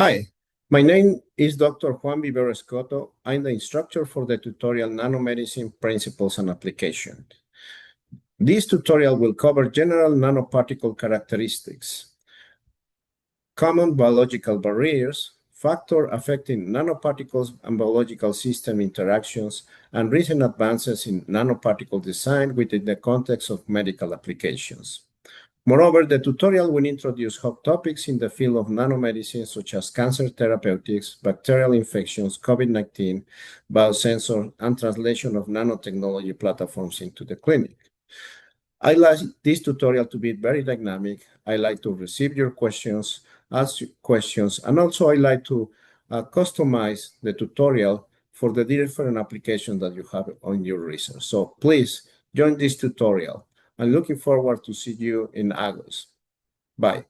Hi, my name is Dr. Juan Vivero Escoto. I'm the instructor for the tutorial Nanomedicine Principles and Application. This tutorial will cover general nanoparticle characteristics, common biological barriers, factors affecting nanoparticles and biological system interactions, and recent advances in nanoparticle design within the context of medical applications. Moreover, the tutorial will introduce hot topics in the field of nanomedicine, such as cancer therapeutics, bacterial infections, COVID-19, biosensor, and translation of nanotechnology platforms into the clinic. I like this tutorial to be very dynamic. I like to receive your questions, ask questions, and also I like to customize the tutorial for the different applications that you have on your research. So please join this tutorial. I'm looking forward to see you in August. Bye.